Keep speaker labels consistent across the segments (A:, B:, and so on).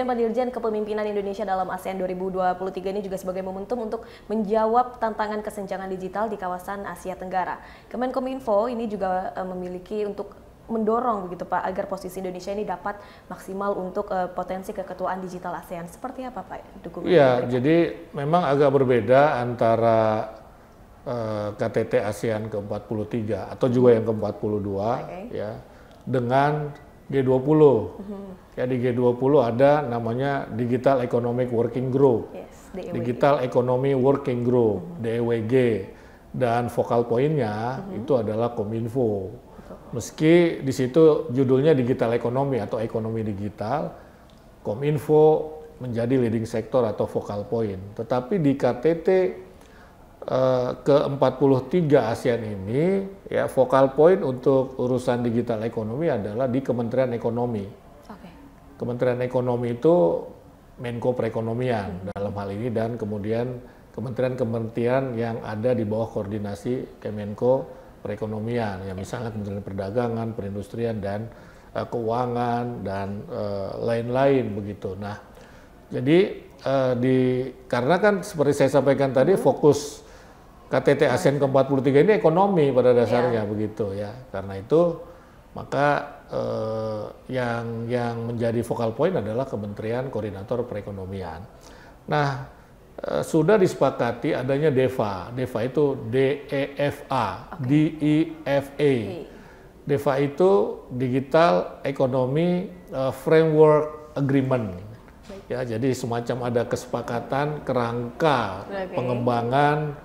A: Presiden Pak Dirjen Kepemimpinan Indonesia dalam ASEAN 2023 ini juga sebagai momentum untuk menjawab tantangan kesenjangan digital di kawasan Asia Tenggara. Kemenkominfo ini juga memiliki untuk mendorong begitu Pak agar posisi Indonesia ini dapat maksimal untuk potensi keketuaan digital ASEAN. Seperti apa Pak dukungan?
B: Iya, jadi memang agak berbeda antara KTT ASEAN ke-43 atau juga yang ke-42 ya dengan G20. Ya di G20 ada namanya Digital Economic Working Group, Digital Economy Working Group, DEWG, dan focal pointnya itu adalah Kominfo. Meski di situ judulnya digital ekonomi atau ekonomi digital, Kominfo menjadi leading sector atau focal point. Tetapi di KTT ke-43 ASEAN ini, ya focal point untuk urusan digital ekonomi adalah di Kementerian Ekonomi. Kementerian Ekonomi itu Menko Perekonomian dalam hal ini, dan kemudian kementerian-kementerian yang ada di bawah koordinasi Kemenko Perekonomian, ya misalnya Kementerian Perdagangan, Perindustrian, dan Keuangan, dan lain-lain begitu. Nah, jadi karena kan seperti saya sampaikan tadi, fokus KTT ASEAN ke-43 ini ekonomi pada dasarnya begitu ya. Karena itu maka yang menjadi focal point adalah Kementerian Koordinator Perekonomian. Nah, sudah disepakati adanya DEFA. DEFA itu DEFA, DEFA. DEFA itu Digital Economy Framework Agreement. Ya, jadi semacam ada kesepakatan kerangka pengembangan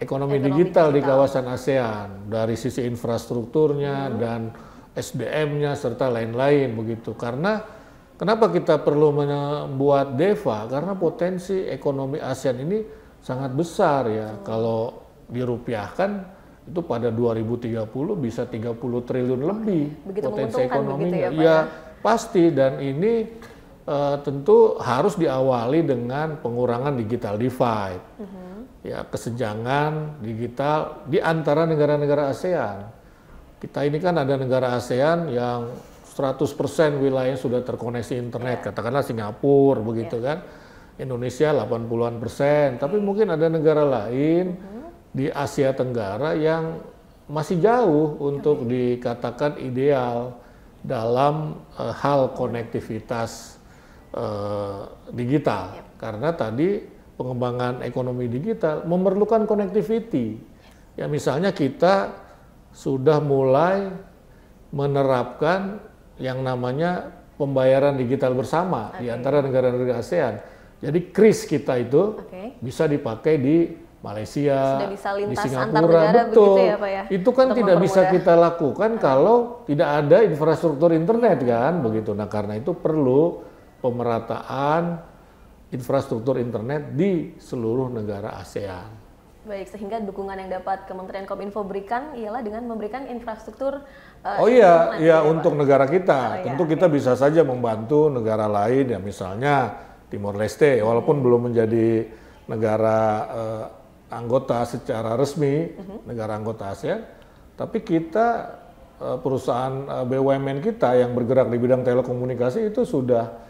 B: ekonomi digital di kawasan ASEAN dari sisi infrastrukturnya dan SDM-nya serta lain-lain begitu. Karena kenapa kita perlu membuat DEFA? Karena potensi ekonomi ASEAN ini sangat besar ya. Kalau dirupiahkan itu pada 2030 bisa 30 triliun lebih potensi ekonominya.
A: Begitu
B: ya pasti, dan ini tentu harus diawali dengan pengurangan digital divide. Ya, kesenjangan digital di antara negara-negara ASEAN. Kita ini kan ada negara ASEAN yang 100% wilayahnya sudah terkoneksi internet, katakanlah Singapura begitu kan. Indonesia 80-an%, tapi mungkin ada negara lain di Asia Tenggara yang masih jauh untuk dikatakan ideal dalam hal konektivitas digital. Karena tadi pengembangan ekonomi digital memerlukan connectivity. Ya misalnya kita sudah mulai menerapkan yang namanya pembayaran digital bersama di antara negara-negara ASEAN. Jadi KRIS kita itu bisa dipakai di Malaysia, di Singapura, betul. Ya, Pak, ya? Itu kan tidak bisa kita lakukan kalau tidak ada infrastruktur internet kan, begitu. Nah karena itu perlu pemerataan infrastruktur internet di seluruh negara ASEAN.
A: Baik, sehingga dukungan yang dapat Kementerian Kominfo berikan ialah dengan memberikan infrastruktur.
B: Untuk negara kita. Tentu kita bisa saja membantu negara lain, ya misalnya Timor Leste, walaupun belum menjadi negara anggota secara resmi, negara anggota ASEAN, tapi kita perusahaan BUMN kita yang bergerak di bidang telekomunikasi itu sudah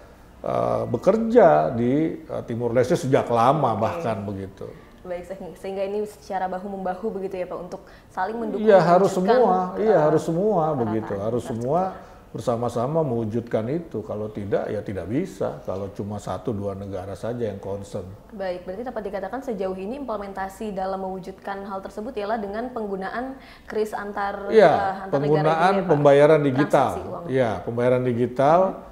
B: bekerja di Timor Leste sejak lama bahkan begitu.
A: Baik, sehingga ini secara bahu-membahu begitu ya Pak untuk saling mendukung.
B: Iya harus semua, harus semua begitu, harus semua bersama-sama mewujudkan itu. Kalau tidak ya tidak bisa. Kalau cuma 1-2 negara saja yang concern.
A: Baik, berarti dapat dikatakan sejauh ini implementasi dalam mewujudkan hal tersebut ialah dengan penggunaan KRIS antar
B: antar penggunaan negara pembayaran digital. Iya, pembayaran digital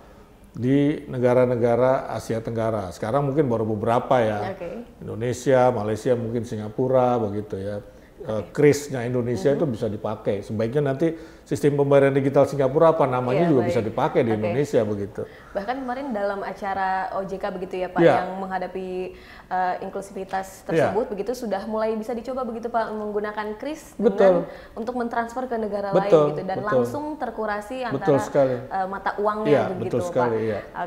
B: di negara-negara Asia Tenggara. Sekarang mungkin baru beberapa ya. Indonesia, Malaysia, mungkin Singapura begitu ya. KRIS-nya Indonesia itu bisa dipakai. Sebaiknya nanti sistem pembayaran digital Singapura apa namanya juga bisa dipakai di Indonesia begitu.
A: Bahkan kemarin dalam acara OJK begitu ya Pak yang menghadapi inklusivitas tersebut begitu sudah mulai bisa dicoba begitu Pak menggunakan KRIS dengan untuk mentransfer ke negara lain gitu dan langsung terkurasi antara mata uangnya begitu Pak.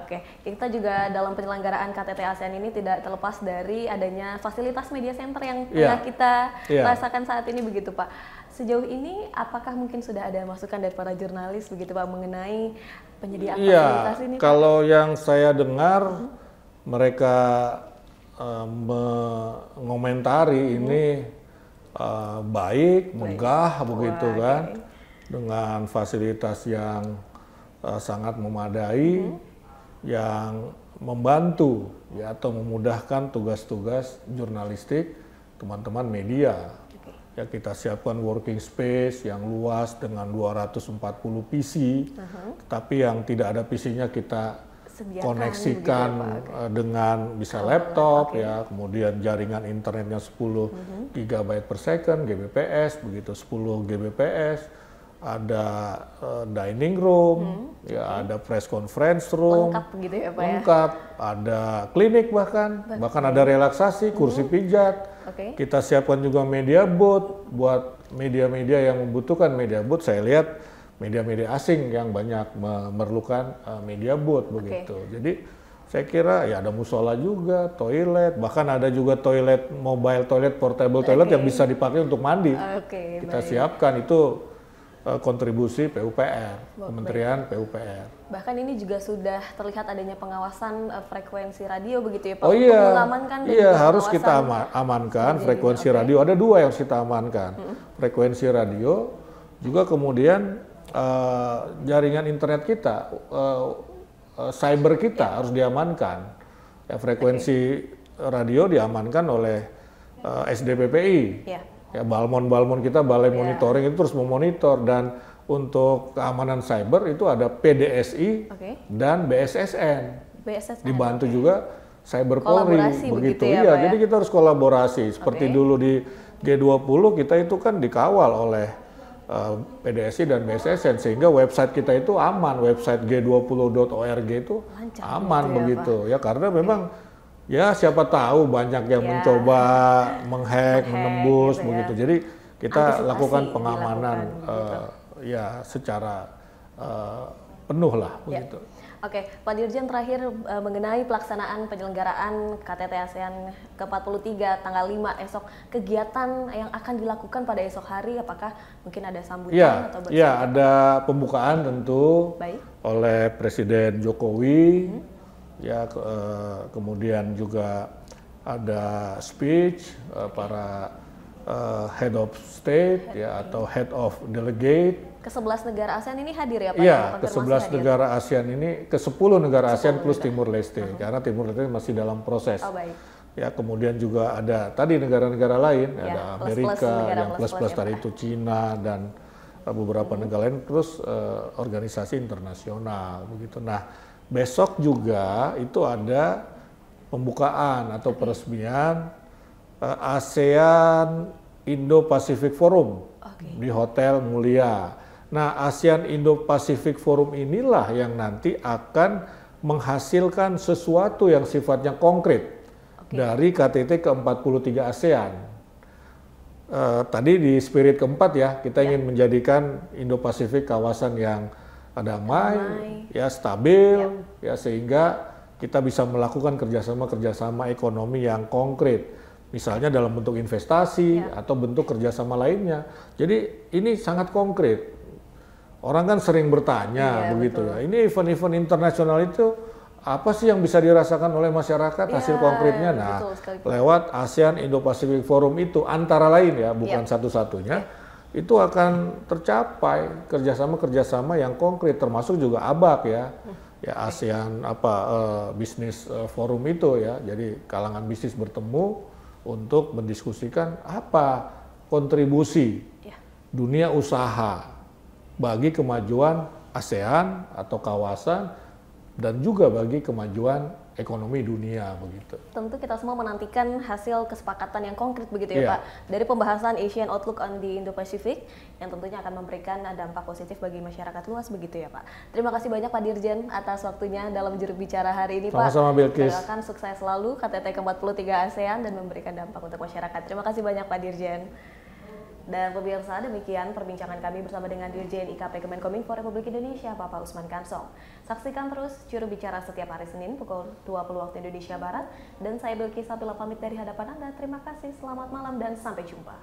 A: Oke, kita juga dalam penyelenggaraan KTT ASEAN ini tidak terlepas dari adanya fasilitas media center yang tengah kita rasakan saat ini begitu Pak. Sejauh ini apakah mungkin sudah ada masukan dari para jurnalis begitu Pak mengenai penyedia
B: Iya,
A: fasilitas ini?
B: Kalau yang saya dengar mereka mengomentari ini baik, megah begitu kan, dengan fasilitas yang sangat memadai, yang membantu ya atau memudahkan tugas-tugas jurnalistik teman-teman media. Ya kita siapkan working space yang luas dengan 240 PC, tapi yang tidak ada PC-nya kita koneksikan dengan bisa laptop ya, kemudian jaringan internetnya 10 GB per second, Gbps, begitu 10 Gbps, ada dining room, ya ada press conference room,
A: lengkap gitu ya Pak
B: lengkap, ada klinik bahkan ada relaksasi, kursi pijat. Kita siapkan juga media booth buat media-media yang membutuhkan media booth. Saya lihat media-media asing yang banyak memerlukan media booth begitu. Jadi saya kira ya ada musola juga, toilet, bahkan ada juga toilet mobile toilet, portable toilet yang bisa dipakai untuk mandi. Kita siapkan itu kontribusi PUPR, Kementerian PUPR.
A: Bahkan ini juga sudah terlihat adanya pengawasan frekuensi radio begitu ya Pak?
B: Oh iya,
A: iya
B: harus kita amankan frekuensi radio. Ada 2 yang harus kita amankan, frekuensi radio, juga kemudian jaringan internet kita, cyber kita harus diamankan. Ya, frekuensi radio diamankan oleh SDPPI. Ya, balmon kita, balai monitoring itu terus memonitor, dan untuk keamanan cyber itu ada PDSI dan BSSN. Dibantu juga Cyber Polri begitu ya. Jadi kita harus kolaborasi. Seperti dulu di G20 kita itu kan dikawal oleh PDSI dan BSSN sehingga website kita itu aman, website g20.org itu aman begitu ya, karena memang ya siapa tahu banyak yang mencoba menghack, menembus gitu begitu. Jadi kita lakukan pengamanan ya secara penuh lah begitu.
A: Pak Dirjen, terakhir mengenai pelaksanaan penyelenggaraan KTT ASEAN ke-43 tanggal 5 esok, kegiatan yang akan dilakukan pada esok hari, apakah mungkin ada sambutan atau bersama?
B: Ya, ada pembukaan tentu oleh Presiden Jokowi. Ya, kemudian juga ada speech para head of state ya atau head of delegate.
A: Ke-11 negara ASEAN ini hadir ya Pak?
B: Iya, ke-11 negara ASEAN ini, ke-10 negara ASEAN plus Timur Leste, karena Timur Leste masih dalam proses. Ya, kemudian juga ada tadi negara-negara lain, ada Amerika, yang plus-plus tadi itu Cina dan beberapa negara lain, terus organisasi internasional begitu. Nah, besok juga itu ada pembukaan atau peresmian ASEAN Indo-Pacific Forum di Hotel Mulia. Nah, ASEAN Indo-Pacific Forum inilah yang nanti akan menghasilkan sesuatu yang sifatnya konkret dari KTT ke-43 ASEAN. Tadi di spirit keempat ya, kita ingin menjadikan Indo-Pasifik kawasan yang damai, ya stabil, ya sehingga kita bisa melakukan kerjasama ekonomi yang konkret, misalnya dalam bentuk investasi atau bentuk kerjasama lainnya. Jadi ini sangat konkret. Orang kan sering bertanya begitu ya. Ini event-event internasional itu apa sih yang bisa dirasakan oleh masyarakat hasil konkretnya? Nah, lewat ASEAN Indo-Pacific Forum itu antara lain ya, bukan satu-satunya. Itu akan tercapai kerjasama yang konkret, termasuk juga ABAK ya, ASEAN Business Forum itu ya. Jadi kalangan bisnis bertemu untuk mendiskusikan apa kontribusi dunia usaha bagi kemajuan ASEAN atau kawasan dan juga bagi kemajuan ekonomi dunia begitu.
A: Tentu kita semua menantikan hasil kesepakatan yang konkret begitu ya Pak, dari pembahasan Asian Outlook on the Indo-Pacific yang tentunya akan memberikan dampak positif bagi masyarakat luas begitu ya Pak. Terima kasih banyak Pak Dirjen atas waktunya dalam juru bicara hari ini Pak.
B: Sama-sama Bilkis.
A: Doakan sukses selalu KTT ke-43 ASEAN dan memberikan dampak untuk masyarakat. Terima kasih banyak Pak Dirjen. Dan pemirsa, demikian perbincangan kami bersama dengan Dirjen IKP Kemenkominfo Republik Indonesia, Bapak Usman Kansong. Saksikan terus juru bicara setiap hari Senin pukul 20 waktu Indonesia Barat. Dan saya Bilkis Abdullah pamit dari hadapan Anda. Terima kasih, selamat malam dan sampai jumpa.